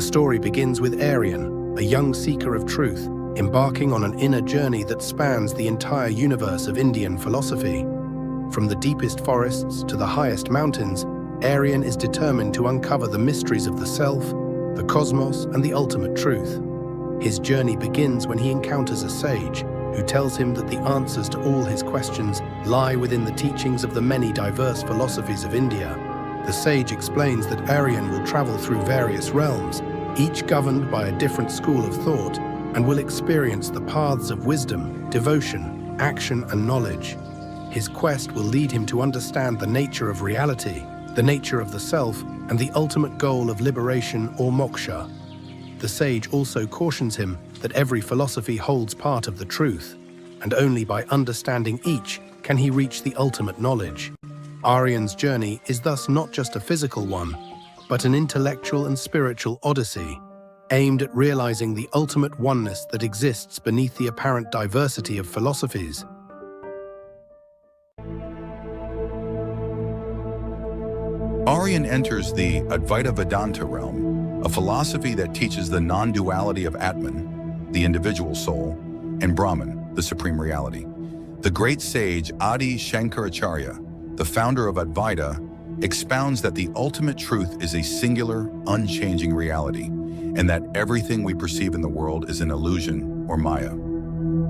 The story begins with Aryan, a young seeker of truth, embarking on an inner journey that spans the entire universe of Indian philosophy. From the deepest forests to the highest mountains, Aryan is determined to uncover the mysteries of the self, the cosmos, and the ultimate truth. His journey begins when he encounters a sage who tells him that the answers to all his questions lie within the teachings of the many diverse philosophies of India. The sage explains that Aryan will travel through various realms, each governed by a different school of thought, and will experience the paths of wisdom, devotion, action, and knowledge. His quest will lead him to understand the nature of reality, the nature of the self, and the ultimate goal of liberation or moksha. The sage also cautions him that every philosophy holds part of the truth, and only by understanding each can he reach the ultimate knowledge. Aryan's journey is thus not just a physical one, but an intellectual and spiritual odyssey, aimed at realizing the ultimate oneness that exists beneath the apparent diversity of philosophies. Aryan enters the Advaita Vedanta realm, a philosophy that teaches the non-duality of Atman, the individual soul, and Brahman, the supreme reality. The great sage Adi Shankaracharya, the founder of Advaita, expounds that the ultimate truth is a singular, unchanging reality, and that everything we perceive in the world is an illusion or Maya.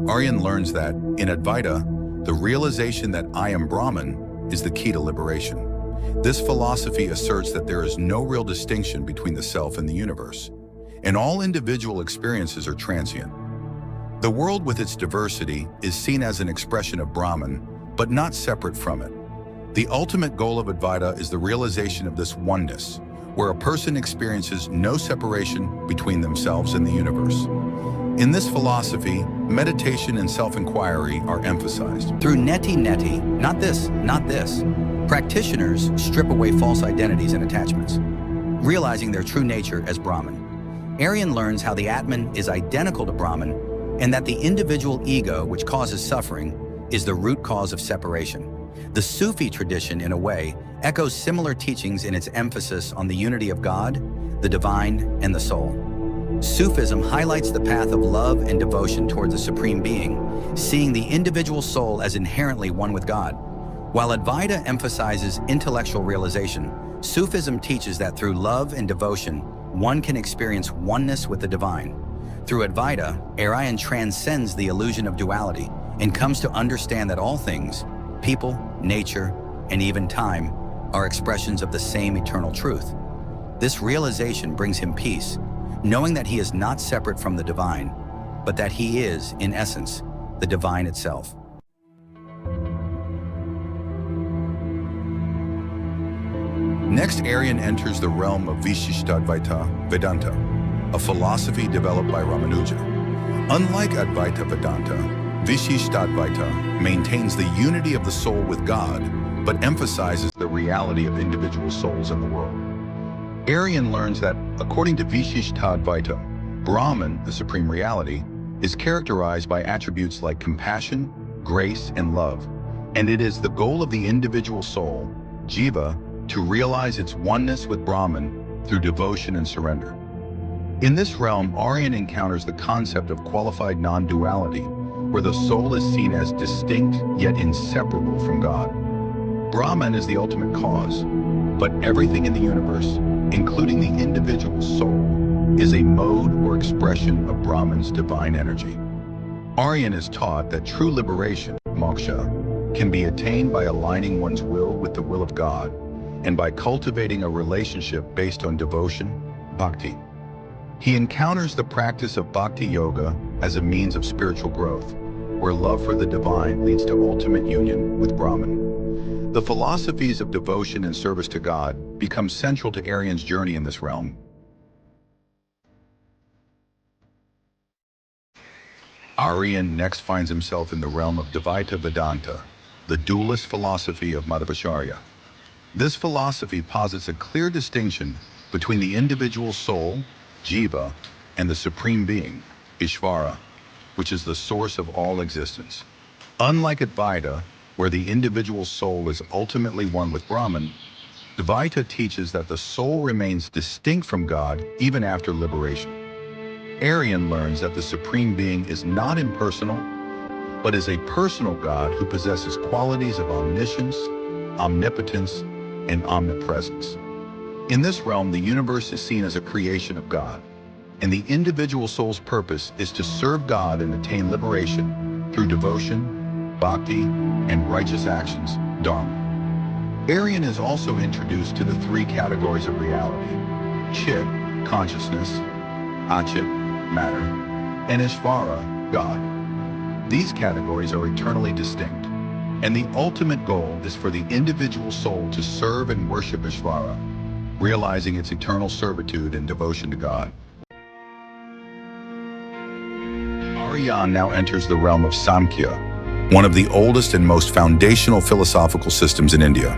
Aryan learns that, in Advaita, the realization that I am Brahman is the key to liberation. This philosophy asserts that there is no real distinction between the self and the universe, and all individual experiences are transient. The world with its diversity is seen as an expression of Brahman, but not separate from it. The ultimate goal of Advaita is the realization of this oneness, where a person experiences no separation between themselves and the universe. In this philosophy, meditation and self-inquiry are emphasized. Through neti, not this, practitioners strip away false identities and attachments, realizing their true nature as Brahman. Aryan learns how the Atman is identical to Brahman, and that the individual ego, which causes suffering, is the root cause of separation. The Sufi tradition, in a way, echoes similar teachings in its emphasis on the unity of God, the divine, and the soul. Sufism highlights the path of love and devotion toward the Supreme Being, seeing the individual soul as inherently one with God. While Advaita emphasizes intellectual realization, Sufism teaches that through love and devotion, one can experience oneness with the divine. Through Advaita, Aryan transcends the illusion of duality and comes to understand that all things, people, nature, and even time, are expressions of the same eternal truth. This realization brings him peace, knowing that he is not separate from the divine, but that he is, in essence, the divine itself. Next, Aryan enters the realm of Vishishtadvaita Vedanta, a philosophy developed by Ramanuja. Unlike Advaita Vedanta, Vishishtadvaita maintains the unity of the soul with God, but emphasizes the reality of individual souls in the world. Aryan learns that, according to Vishishtadvaita, Brahman, the supreme reality, is characterized by attributes like compassion, grace, and love, and it is the goal of the individual soul, Jiva, to realize its oneness with Brahman through devotion and surrender. In this realm, Aryan encounters the concept of qualified non-duality, where the soul is seen as distinct yet inseparable from God. Brahman is the ultimate cause, but everything in the universe, including the individual soul, is a mode or expression of Brahman's divine energy. Aryan is taught that true liberation, moksha, can be attained by aligning one's will with the will of God and by cultivating a relationship based on devotion, bhakti. He encounters the practice of bhakti yoga as a means of spiritual growth, where love for the divine leads to ultimate union with Brahman. The philosophies of devotion and service to God become central to Aryan's journey in this realm. Aryan next finds himself in the realm of Dvaita Vedanta, the dualist philosophy of Madhvacharya. This philosophy posits a clear distinction between the individual soul, Jiva, and the Supreme Being, Ishvara, which is the source of all existence. Unlike Advaita, where the individual soul is ultimately one with Brahman, Dvaita teaches that the soul remains distinct from God even after liberation. Aryan learns that the Supreme Being is not impersonal, but is a personal God who possesses qualities of omniscience, omnipotence, and omnipresence. In this realm, the universe is seen as a creation of God, and the individual soul's purpose is to serve God and attain liberation through devotion, bhakti, and righteous actions, dharma. Aryan is also introduced to the three categories of reality: Chit, consciousness; Achit, matter; and Ishvara, God. These categories are eternally distinct, and the ultimate goal is for the individual soul to serve and worship Ishvara, realizing its eternal servitude and devotion to God. Aryan now enters the realm of Samkhya, one of the oldest and most foundational philosophical systems in India.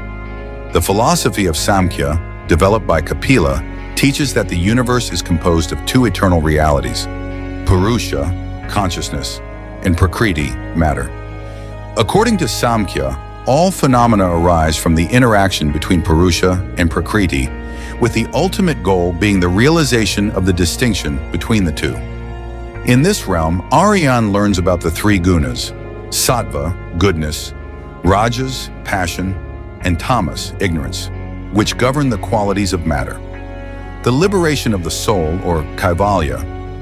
The philosophy of Samkhya, developed by Kapila, teaches that the universe is composed of two eternal realities: Purusha, consciousness, and Prakriti, matter. According to Samkhya, all phenomena arise from the interaction between Purusha and Prakriti, with the ultimate goal being the realization of the distinction between the two. In this realm, Aryan learns about the three gunas: sattva, goodness; rajas, passion; and tamas, ignorance, which govern the qualities of matter. The liberation of the soul, or kaivalya,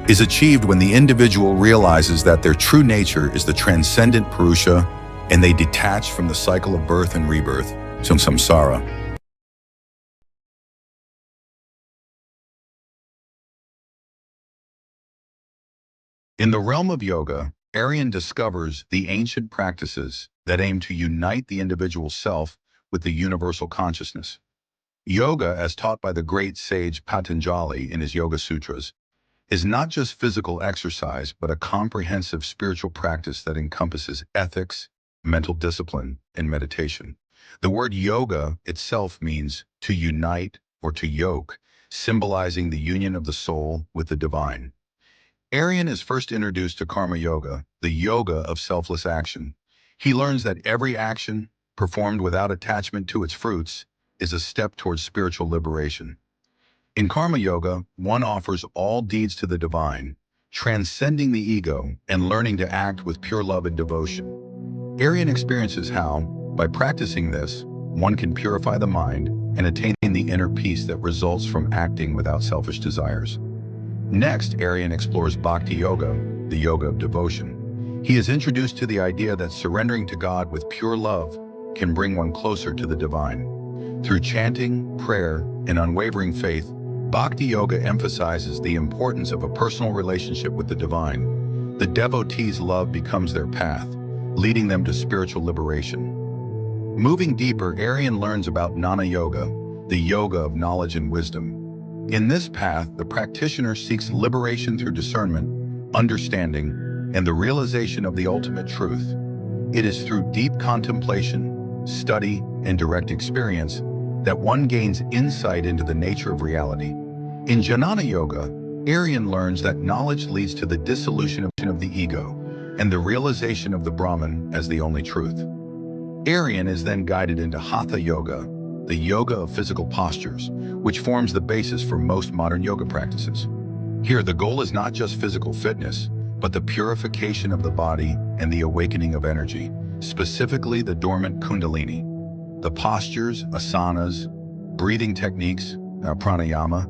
is achieved when the individual realizes that their true nature is the transcendent Purusha, and they detach from the cycle of birth and rebirth, samsara. In the realm of yoga, Aryan discovers the ancient practices that aim to unite the individual self with the universal consciousness. Yoga, as taught by the great sage Patanjali in his Yoga Sutras, is not just physical exercise, but a comprehensive spiritual practice that encompasses ethics, mental discipline, and meditation. The word yoga itself means to unite or to yoke, symbolizing the union of the soul with the divine. Aryan is first introduced to karma yoga, the yoga of selfless action. He learns that every action, performed without attachment to its fruits, is a step towards spiritual liberation. In karma yoga, one offers all deeds to the divine, transcending the ego and learning to act with pure love and devotion. Aryan experiences how, by practicing this, one can purify the mind and attain the inner peace that results from acting without selfish desires. Next, Aryan explores Bhakti Yoga, the yoga of devotion. He is introduced to the idea that surrendering to God with pure love can bring one closer to the divine. Through chanting, prayer, and unwavering faith, Bhakti Yoga emphasizes the importance of a personal relationship with the divine. The devotee's love becomes their path, leading them to spiritual liberation. Moving deeper, Aryan learns about Jnana Yoga, the yoga of knowledge and wisdom. In this path, the practitioner seeks liberation through discernment, understanding, and the realization of the ultimate truth. It is through deep contemplation, study, and direct experience that one gains insight into the nature of reality. In Jnana Yoga, Aryan learns that knowledge leads to the dissolution of the ego and the realization of the Brahman as the only truth. Aryan is then guided into Hatha Yoga, the yoga of physical postures, which forms the basis for most modern yoga practices. Here, the goal is not just physical fitness, but the purification of the body and the awakening of energy, specifically the dormant kundalini. The postures, asanas, breathing techniques, pranayama,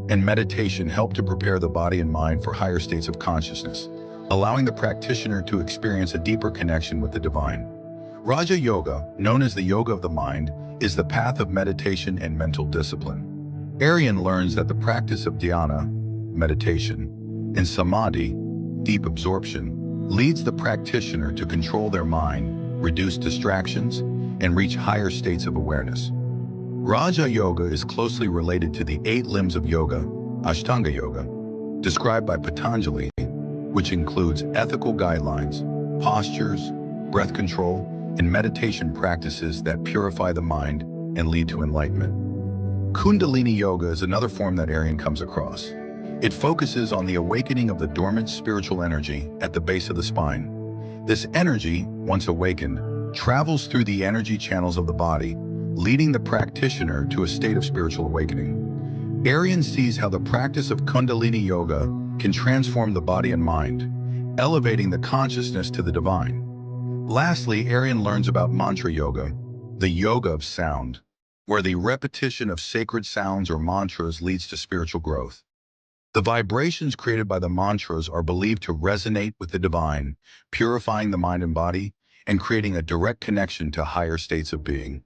and meditation help to prepare the body and mind for higher states of consciousness, allowing the practitioner to experience a deeper connection with the divine. Raja Yoga, known as the yoga of the mind, is the path of meditation and mental discipline. Aryan learns that the practice of dhyana, meditation, and samadhi, deep absorption, leads the practitioner to control their mind, reduce distractions, and reach higher states of awareness. Raja Yoga is closely related to the 8 limbs of yoga, Ashtanga Yoga, described by Patanjali, which includes ethical guidelines, postures, breath control, and meditation practices that purify the mind and lead to enlightenment. Kundalini Yoga is another form that Aryan comes across. It focuses on the awakening of the dormant spiritual energy at the base of the spine. This energy, once awakened, travels through the energy channels of the body, leading the practitioner to a state of spiritual awakening. Aryan sees how the practice of Kundalini Yoga can transform the body and mind, elevating the consciousness to the divine. Lastly, Aryan learns about mantra yoga, the yoga of sound, where the repetition of sacred sounds or mantras leads to spiritual growth. The vibrations created by the mantras are believed to resonate with the divine, purifying the mind and body, and creating a direct connection to higher states of being.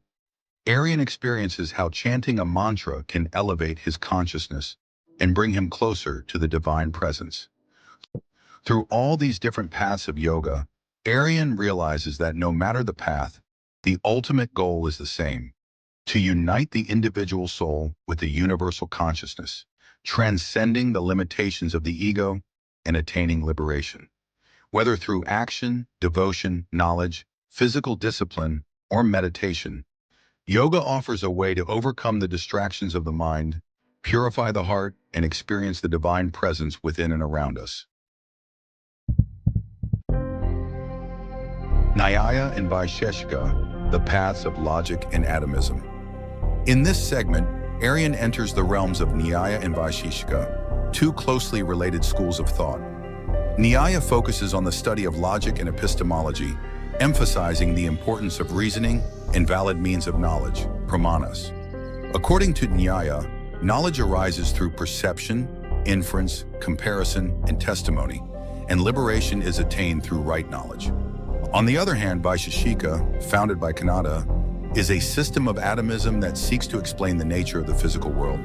Aryan experiences how chanting a mantra can elevate his consciousness and bring him closer to the divine presence. Through all these different paths of yoga, Aryan realizes that no matter the path, the ultimate goal is the same: to unite the individual soul with the universal consciousness, transcending the limitations of the ego and attaining liberation. Whether through action, devotion, knowledge, physical discipline, or meditation, yoga offers a way to overcome the distractions of the mind, purify the heart, and experience the divine presence within and around us. Nyāya and Vaisheshika, the paths of logic and atomism. In this segment, Aryan enters the realms of Nyāya and Vaisheshika, two closely related schools of thought. Nyāya focuses on the study of logic and epistemology, emphasizing the importance of reasoning and valid means of knowledge, pramanas. According to Nyāya, knowledge arises through perception, inference, comparison, and testimony, and liberation is attained through right knowledge. On the other hand, Vaisheshika, founded by Kannada, is a system of atomism that seeks to explain the nature of the physical world.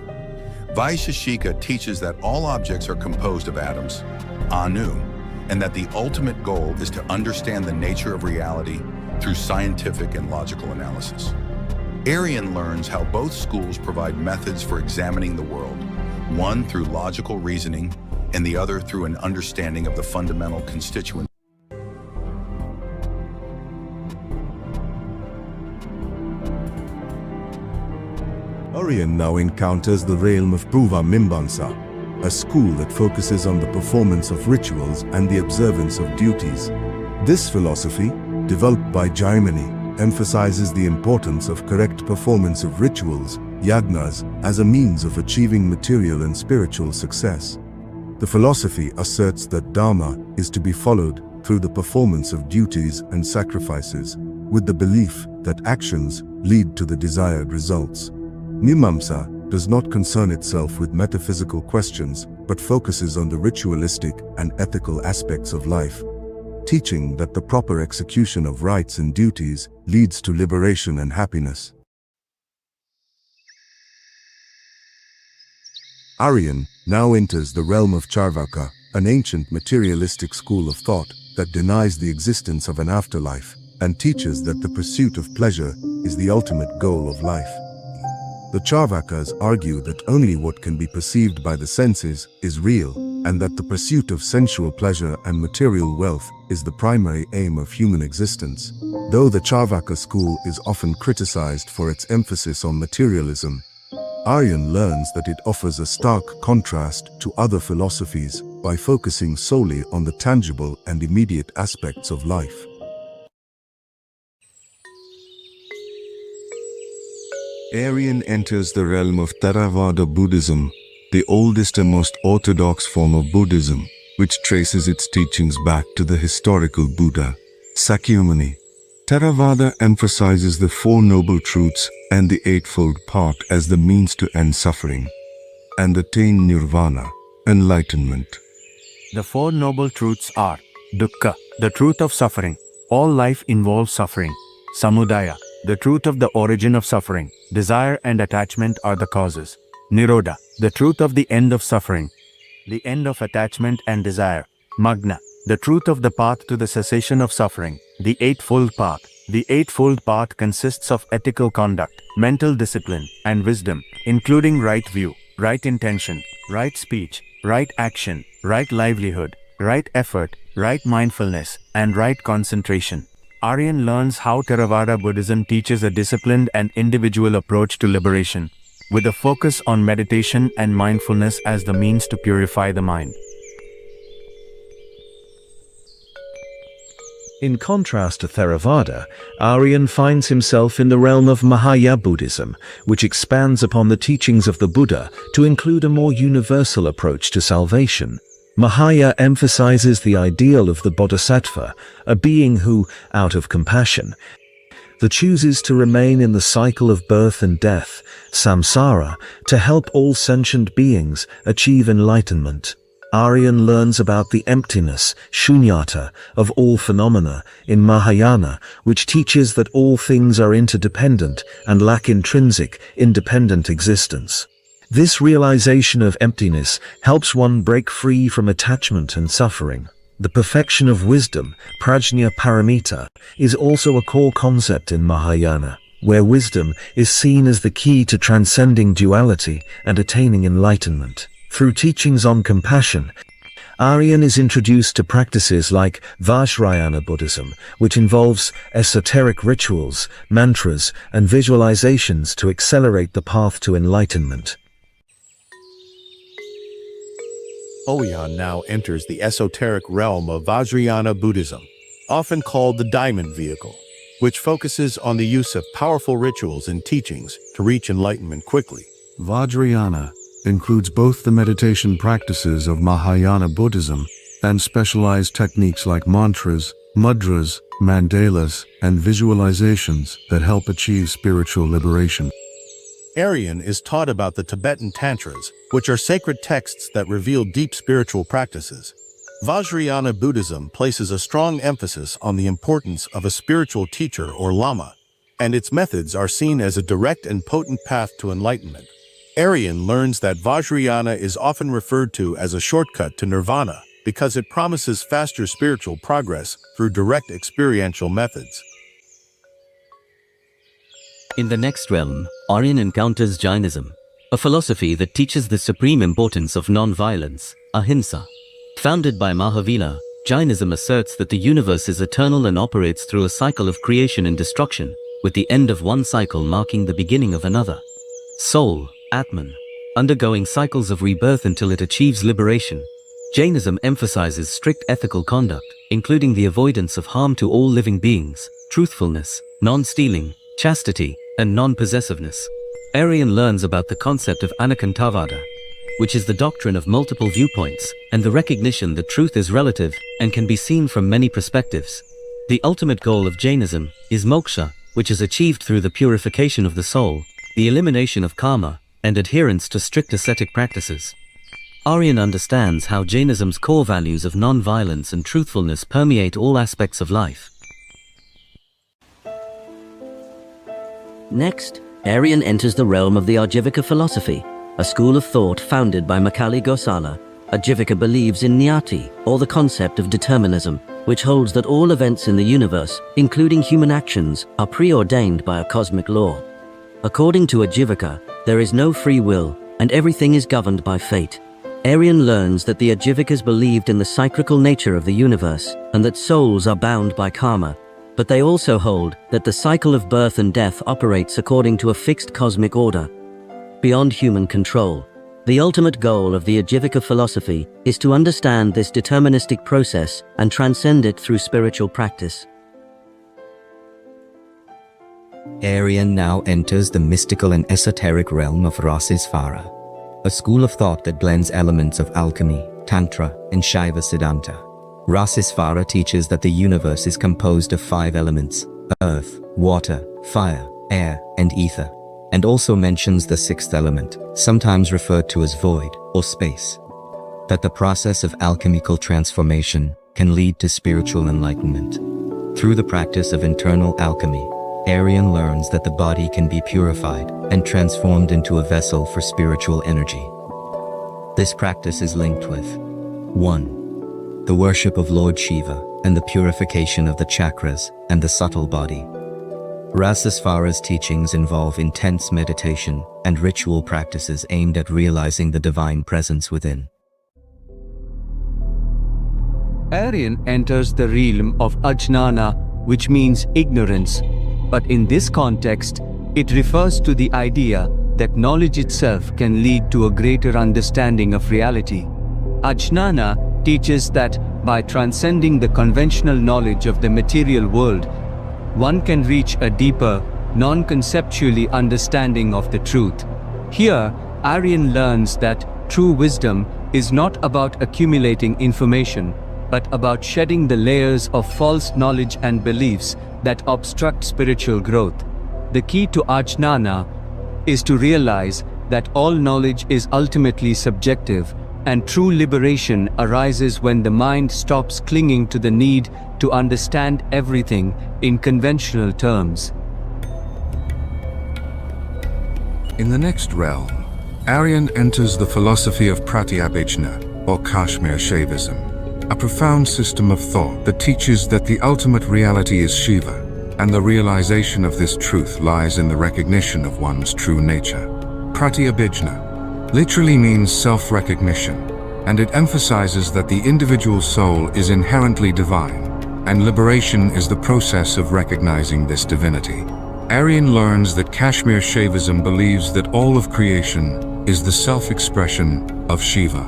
Vaisheshika teaches that all objects are composed of atoms, anu, and that the ultimate goal is to understand the nature of reality through scientific and logical analysis. Aryan learns how both schools provide methods for examining the world, one through logical reasoning and the other through an understanding of the fundamental constituents. Aryan now encounters the realm of Purva Mimamsa, a school that focuses on the performance of rituals and the observance of duties. This philosophy, developed by Jaimini, emphasizes the importance of correct performance of rituals, yagnas, as a means of achieving material and spiritual success. The philosophy asserts that Dharma is to be followed through the performance of duties and sacrifices, with the belief that actions lead to the desired results. Mimamsa does not concern itself with metaphysical questions, but focuses on the ritualistic and ethical aspects of life, teaching that the proper execution of rites and duties leads to liberation and happiness. Aryan now enters the realm of Charvaka, an ancient materialistic school of thought that denies the existence of an afterlife and teaches that the pursuit of pleasure is the ultimate goal of life. The Charvakas argue that only what can be perceived by the senses is real, and that the pursuit of sensual pleasure and material wealth is the primary aim of human existence. Though the Charvaka school is often criticized for its emphasis on materialism, Aryan learns that it offers a stark contrast to other philosophies by focusing solely on the tangible and immediate aspects of life. Aryan enters the realm of Theravada Buddhism, the oldest and most orthodox form of Buddhism, which traces its teachings back to the historical Buddha, Sakyamuni. Theravada emphasizes the Four Noble Truths and the Eightfold Path as the means to end suffering and attain nirvana, enlightenment. The Four Noble Truths are Dukkha, the truth of suffering. All life involves suffering. Samudaya, the truth of the origin of suffering. Desire and attachment are the causes. Nirodha, the truth of the end of suffering, the end of attachment and desire. Magna, the truth of the path to the cessation of suffering, the Eightfold Path. The Eightfold Path consists of ethical conduct, mental discipline, and wisdom, including right view, right intention, right speech, right action, right livelihood, right effort, right mindfulness, and right concentration. Aryan learns how Theravada Buddhism teaches a disciplined and individual approach to liberation, with a focus on meditation and mindfulness as the means to purify the mind. In contrast to Theravada, Aryan finds himself in the realm of Nyāya Buddhism, which expands upon the teachings of the Buddha to include a more universal approach to salvation. Nyāya emphasizes the ideal of the bodhisattva, a being who, out of compassion, chooses to remain in the cycle of birth and death, samsara, to help all sentient beings achieve enlightenment. Aryan learns about the emptiness, shunyata, of all phenomena in Mahayana, which teaches that all things are interdependent and lack intrinsic, independent existence. This realization of emptiness helps one break free from attachment and suffering. The perfection of wisdom, prajna paramita, is also a core concept in Mahayana, where wisdom is seen as the key to transcending duality and attaining enlightenment. Through teachings on compassion, Aryan is introduced to practices like Vajrayana Buddhism, which involves esoteric rituals, mantras, and visualizations to accelerate the path to enlightenment. Aryan now enters the esoteric realm of Vajrayana Buddhism, often called the Diamond Vehicle, which focuses on the use of powerful rituals and teachings to reach enlightenment quickly. Vajrayana includes both the meditation practices of Mahayana Buddhism and specialized techniques like mantras, mudras, mandalas, and visualizations that help achieve spiritual liberation. Aryan is taught about the Tibetan Tantras, which are sacred texts that reveal deep spiritual practices. Vajrayana Buddhism places a strong emphasis on the importance of a spiritual teacher or lama, and its methods are seen as a direct and potent path to enlightenment. Aryan learns that Vajrayana is often referred to as a shortcut to nirvana because it promises faster spiritual progress through direct experiential methods. In the next realm, Aryan encounters Jainism, a philosophy that teaches the supreme importance of non-violence, ahimsa. Founded by Mahavira, Jainism asserts that the universe is eternal and operates through a cycle of creation and destruction, with the end of one cycle marking the beginning of another. Soul, Atman, undergoing cycles of rebirth until it achieves liberation. Jainism emphasizes strict ethical conduct, including the avoidance of harm to all living beings, truthfulness, non-stealing, chastity, and non-possessiveness. Aryan learns about the concept of anekantavada, which is the doctrine of multiple viewpoints and the recognition that truth is relative and can be seen from many perspectives. The ultimate goal of Jainism is moksha, which is achieved through the purification of the soul, the elimination of karma, and adherence to strict ascetic practices. Aryan understands how Jainism's core values of non-violence and truthfulness permeate all aspects of life. Next, Aryan enters the realm of the Ajivika philosophy, a school of thought founded by Makali Gosala. Ajivika believes in Nyati, or the concept of determinism, which holds that all events in the universe, including human actions, are preordained by a cosmic law. According to Ajivika, there is no free will, and everything is governed by fate. Aryan learns that the Ajivikas believed in the cyclical nature of the universe, and that souls are bound by karma, but they also hold that the cycle of birth and death operates according to a fixed cosmic order, beyond human control. The ultimate goal of the Ajivika philosophy is to understand this deterministic process and transcend it through spiritual practice. Aryan now enters the mystical and esoteric realm of Rasisvara, a school of thought that blends elements of alchemy, Tantra, and Shaiva Siddhanta. Rasisvara teaches that the universe is composed of 5 elements: earth, water, fire, air, and ether, and also mentions the 6th element, sometimes referred to as void or space. That the process of alchemical transformation can lead to spiritual enlightenment. Through the practice of internal alchemy, Aryan learns that the body can be purified and transformed into a vessel for spiritual energy. This practice is linked with 1. The worship of Lord Shiva and the purification of the chakras and the subtle body. Rasisvara's teachings involve intense meditation and ritual practices aimed at realizing the divine presence within. Aryan enters the realm of Ajnana, which means ignorance, but in this context, it refers to the idea that knowledge itself can lead to a greater understanding of reality. Ajnana teaches that by transcending the conventional knowledge of the material world, one can reach a deeper, non-conceptually understanding of the truth. Here, Aryan learns that true wisdom is not about accumulating information, but about shedding the layers of false knowledge and beliefs that obstruct spiritual growth. The key to Jnana is to realize that all knowledge is ultimately subjective, and true liberation arises when the mind stops clinging to the need to understand everything in conventional terms. In the next realm, Aryan enters the philosophy of Pratyabhijna, or Kashmir Shaivism, a profound system of thought that teaches that the ultimate reality is Shiva, and the realization of this truth lies in the recognition of one's true nature. Pratyabhijna literally means self-recognition, and it emphasizes that the individual soul is inherently divine, and liberation is the process of recognizing this divinity. Aryan learns that Kashmir Shaivism believes that all of creation is the self-expression of Shiva,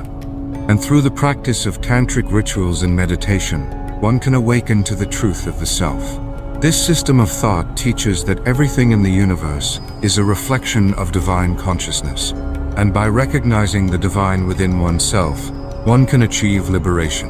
and through the practice of tantric rituals and meditation, one can awaken to the truth of the self. This system of thought teaches that everything in the universe is a reflection of divine consciousness, and by recognizing the divine within oneself, one can achieve liberation.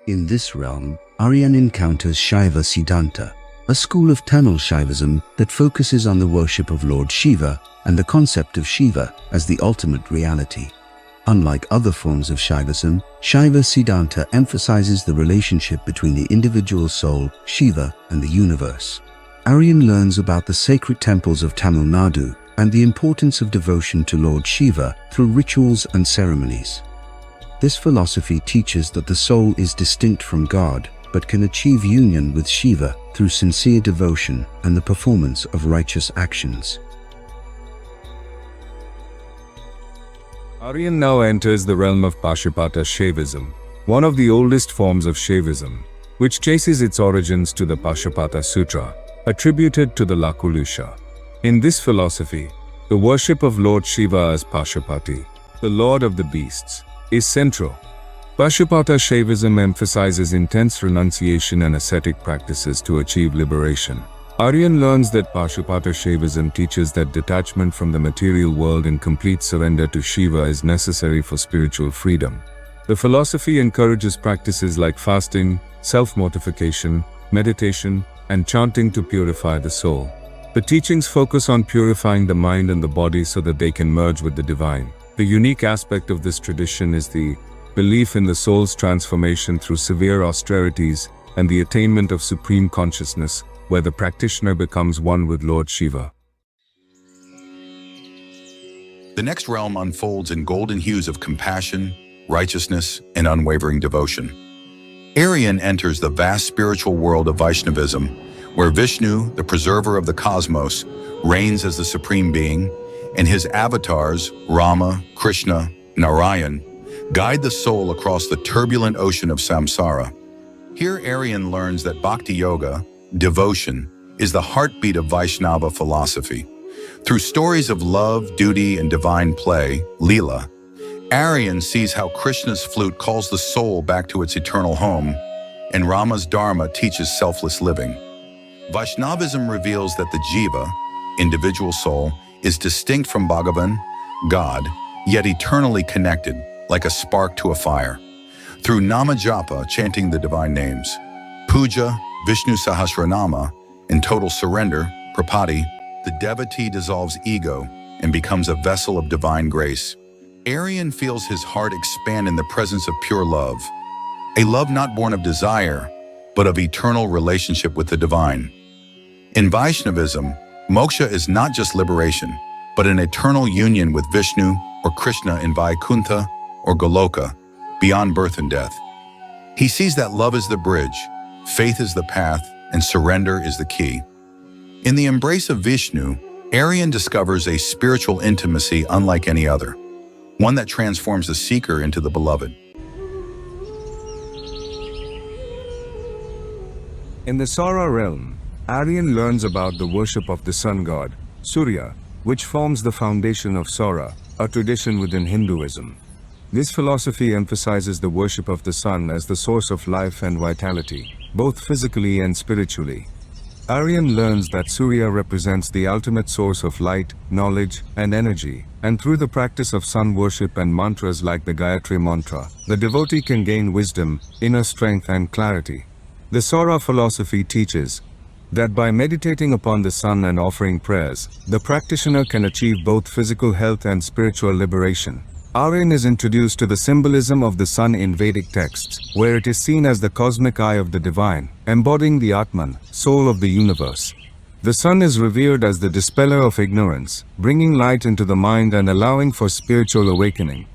In this realm, Aryan encounters Shaiva Siddhanta, a school of Tamil Shaivism that focuses on the worship of Lord Shiva and the concept of Shiva as the ultimate reality. Unlike other forms of Shaivism, Shaiva Siddhanta emphasizes the relationship between the individual soul, Shiva, and the universe. Aryan learns about the sacred temples of Tamil Nadu and the importance of devotion to Lord Shiva through rituals and ceremonies. This philosophy teaches that the soul is distinct from God, but can achieve union with Shiva through sincere devotion and the performance of righteous actions. Aryan now enters the realm of Pashupata Shaivism, one of the oldest forms of Shaivism, which traces its origins to the Pashupata Sutra, attributed to the Lakulusha. In this philosophy, the worship of Lord Shiva as Pashupati, the Lord of the beasts, is central. Pashupata Shaivism emphasizes intense renunciation and ascetic practices to achieve liberation. Aryan learns that Pashupata Shaivism teaches that detachment from the material world and complete surrender to Shiva is necessary for spiritual freedom. The philosophy encourages practices like fasting, self-mortification, meditation, and chanting to purify the soul. The teachings focus on purifying the mind and the body so that they can merge with the divine. The unique aspect of this tradition is the belief in the soul's transformation through severe austerities and the attainment of supreme consciousness, where the practitioner becomes one with Lord Shiva. The next realm unfolds in golden hues of compassion, righteousness, and unwavering devotion. Aryan enters the vast spiritual world of Vaishnavism, where Vishnu, the preserver of the cosmos, reigns as the supreme being, and his avatars, Rama, Krishna, Narration, guide the soul across the turbulent ocean of samsara. Here Aryan learns that Bhakti Yoga, devotion, is the heartbeat of Vaishnava philosophy. Through stories of love, duty, and divine play, Leela, Aryan sees how Krishna's flute calls the soul back to its eternal home, and Rama's Dharma teaches selfless living. Vaishnavism reveals that the jiva, individual soul, is distinct from Bhagavan, God, yet eternally connected, like a spark to a fire. Through Nama Japa, chanting the divine names, Puja, Vishnu Sahasranama, and total surrender, Prapati, the devotee dissolves ego and becomes a vessel of divine grace. Aryan feels his heart expand in the presence of pure love, a love not born of desire, but of eternal relationship with the divine. In Vaishnavism, moksha is not just liberation, but an eternal union with Vishnu or Krishna in Vaikuntha or Goloka, beyond birth and death. He sees that love is the bridge, faith is the path, and surrender is the key. In the embrace of Vishnu, Aryan discovers a spiritual intimacy unlike any other, one that transforms the seeker into the beloved. In the Saura realm, Aryan learns about the worship of the sun god, Surya, which forms the foundation of Saura, a tradition within Hinduism. This philosophy emphasizes the worship of the sun as the source of life and vitality, both physically and spiritually. Aryan learns that Surya represents the ultimate source of light, knowledge, and energy, and through the practice of sun worship and mantras like the Gayatri mantra, the devotee can gain wisdom, inner strength, and clarity. The Saura philosophy teaches that by meditating upon the sun and offering prayers, the practitioner can achieve both physical health and spiritual liberation. Aryan is introduced to the symbolism of the sun in Vedic texts, where it is seen as the cosmic eye of the divine, embodying the Atman, soul of the universe. The sun is revered as the dispeller of ignorance, bringing light into the mind and allowing for spiritual awakening.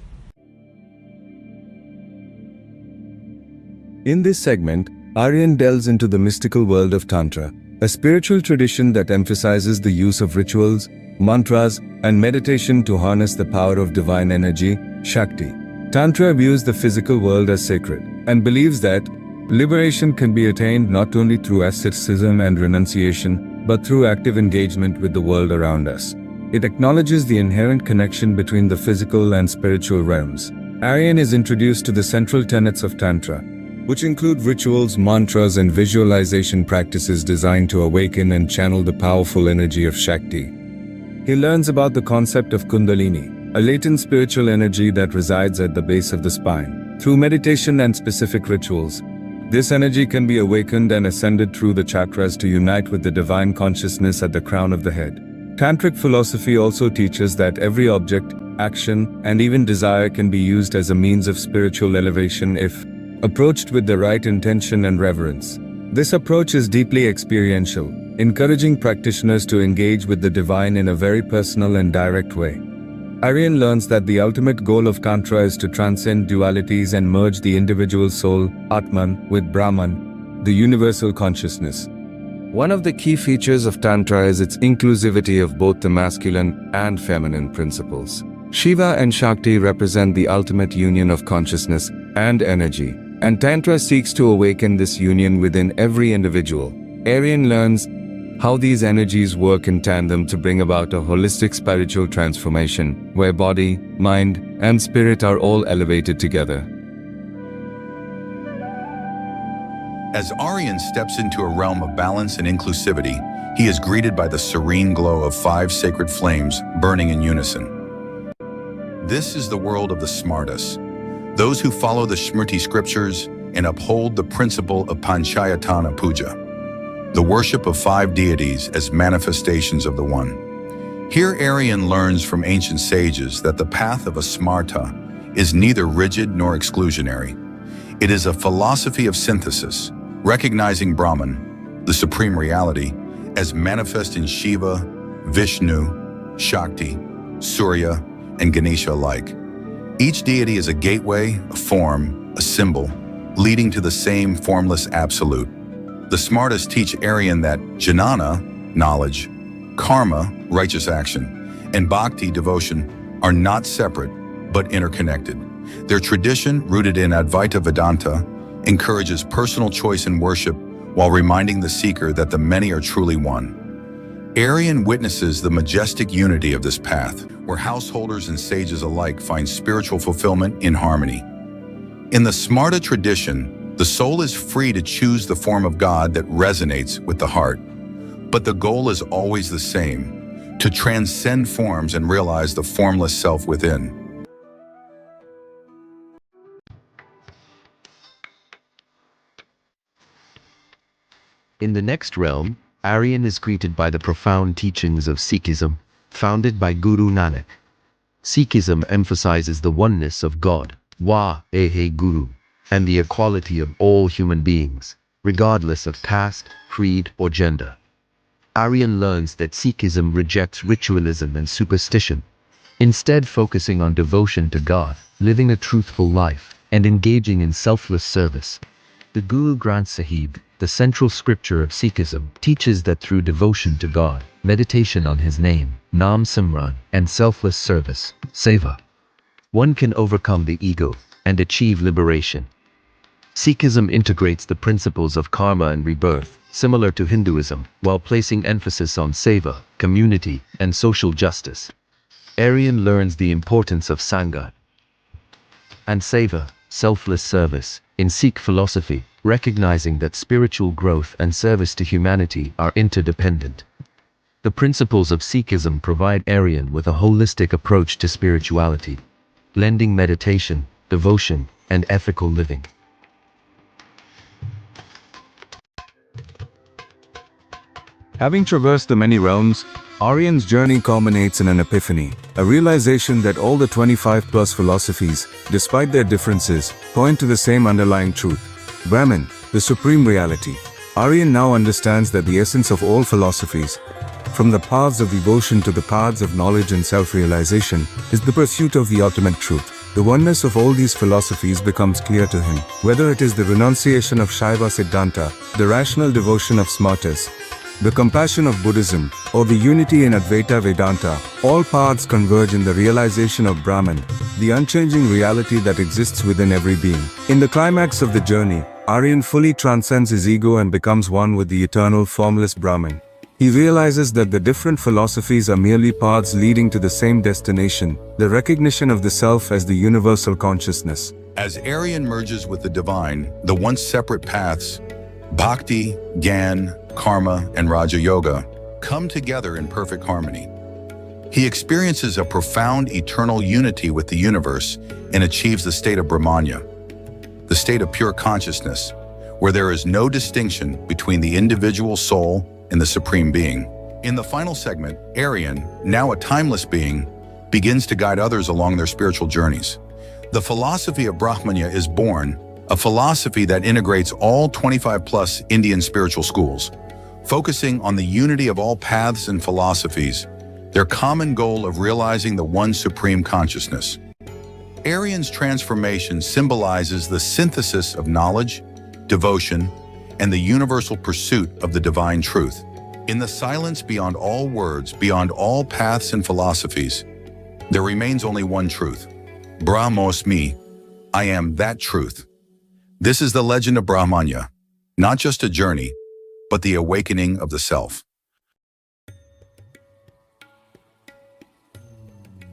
In this segment, Aryan delves into the mystical world of Tantra, a spiritual tradition that emphasizes the use of rituals, mantras, and meditation to harness the power of divine energy, Shakti. Tantra views the physical world as sacred and believes that liberation can be attained not only through asceticism and renunciation, but through active engagement with the world around us. It acknowledges the inherent connection between the physical and spiritual realms. Aryan is introduced to the central tenets of Tantra, which include rituals, mantras, and visualization practices designed to awaken and channel the powerful energy of Shakti. He learns about the concept of Kundalini, a latent spiritual energy that resides at the base of the spine. Through meditation and specific rituals, this energy can be awakened and ascended through the chakras to unite with the divine consciousness at the crown of the head. Tantric philosophy also teaches that every object, action, and even desire can be used as a means of spiritual elevation if approached with the right intention and reverence. This approach is deeply experiential, encouraging practitioners to engage with the divine in a very personal and direct way. Aryan learns that the ultimate goal of Tantra is to transcend dualities and merge the individual soul, Atman, with Brahman, the universal consciousness. One of the key features of Tantra is its inclusivity of both the masculine and feminine principles. Shiva and Shakti represent the ultimate union of consciousness and energy, and Tantra seeks to awaken this union within every individual. Aryan learns how these energies work in tandem to bring about a holistic spiritual transformation, where body, mind, and spirit are all elevated together. As Aryan steps into a realm of balance and inclusivity, he is greeted by the serene glow of 5 sacred flames burning in unison. This is the world of the smartas, those who follow the Smriti scriptures and uphold the principle of Panchayatana Puja, the worship of 5 deities as manifestations of the One. Here Aryan learns from ancient sages that the path of a smarta is neither rigid nor exclusionary. It is a philosophy of synthesis, recognizing Brahman, the supreme reality, as manifest in Shiva, Vishnu, Shakti, Surya, and Ganesha alike. Each deity is a gateway, a form, a symbol, leading to the same formless absolute. The smartas teach Aryan that Jnana, knowledge, karma, righteous action, and Bhakti, devotion, are not separate, but interconnected. Their tradition, rooted in Advaita Vedanta, encourages personal choice in worship while reminding the seeker that the many are truly one. Aryan witnesses the majestic unity of this path, where householders and sages alike find spiritual fulfillment in harmony. In the Smarta tradition, the soul is free to choose the form of God that resonates with the heart. But the goal is always the same, to transcend forms and realize the formless self within. In the next realm, Aryan is greeted by the profound teachings of Sikhism, founded by Guru Nanak. Sikhism emphasizes the oneness of God, Vahe Guru, and the equality of all human beings, regardless of caste, creed, or gender. Aryan learns that Sikhism rejects ritualism and superstition, instead focusing on devotion to God, living a truthful life, and engaging in selfless service. The Guru Granth Sahib, the central scripture of Sikhism, teaches that through devotion to God, meditation on His name, Nam Simran, and selfless service, Seva, one can overcome the ego and achieve liberation. Sikhism integrates the principles of karma and rebirth, similar to Hinduism, while placing emphasis on seva, community, and social justice. Aryan learns the importance of Sangha, and seva, selfless service, in Sikh philosophy, recognizing that spiritual growth and service to humanity are interdependent. The principles of Sikhism provide Aryan with a holistic approach to spirituality, blending meditation, devotion, and ethical living. Having traversed the many realms, Aryan's journey culminates in an epiphany, a realization that all the 25+ philosophies, despite their differences, point to the same underlying truth: Brahman, the supreme reality. Aryan now understands that the essence of all philosophies, from the paths of devotion to the paths of knowledge and self-realization, is the pursuit of the ultimate truth. The oneness of all these philosophies becomes clear to him. Whether it is the renunciation of Shaiva Siddhanta, the rational devotion of Smartas, the compassion of Buddhism, or the unity in Advaita Vedanta, all paths converge in the realization of Brahman, the unchanging reality that exists within every being. In the climax of the journey, Aryan fully transcends his ego and becomes one with the eternal formless Brahman. He realizes that the different philosophies are merely paths leading to the same destination, the recognition of the self as the universal consciousness. As Aryan merges with the divine, the once separate paths, Bhakti, Gyan, Karma, and Raja Yoga, come together in perfect harmony. He experiences a profound eternal unity with the universe and achieves the state of Brahmaṇyah, the state of pure consciousness, where there is no distinction between the individual soul and the Supreme Being. In the final segment, Aryan, now a timeless being, begins to guide others along their spiritual journeys. The philosophy of Brahmaṇyah is born, a philosophy that integrates all 25+ Indian spiritual schools, focusing on the unity of all paths and philosophies, their common goal of realizing the one supreme consciousness. Aryan's transformation symbolizes the synthesis of knowledge, devotion, and the universal pursuit of the divine truth. In the silence beyond all words, beyond all paths and philosophies, there remains only one truth. Brahmosmi, I am that truth. This is the legend of Brahmaṇyah, not just a journey, but the awakening of the self.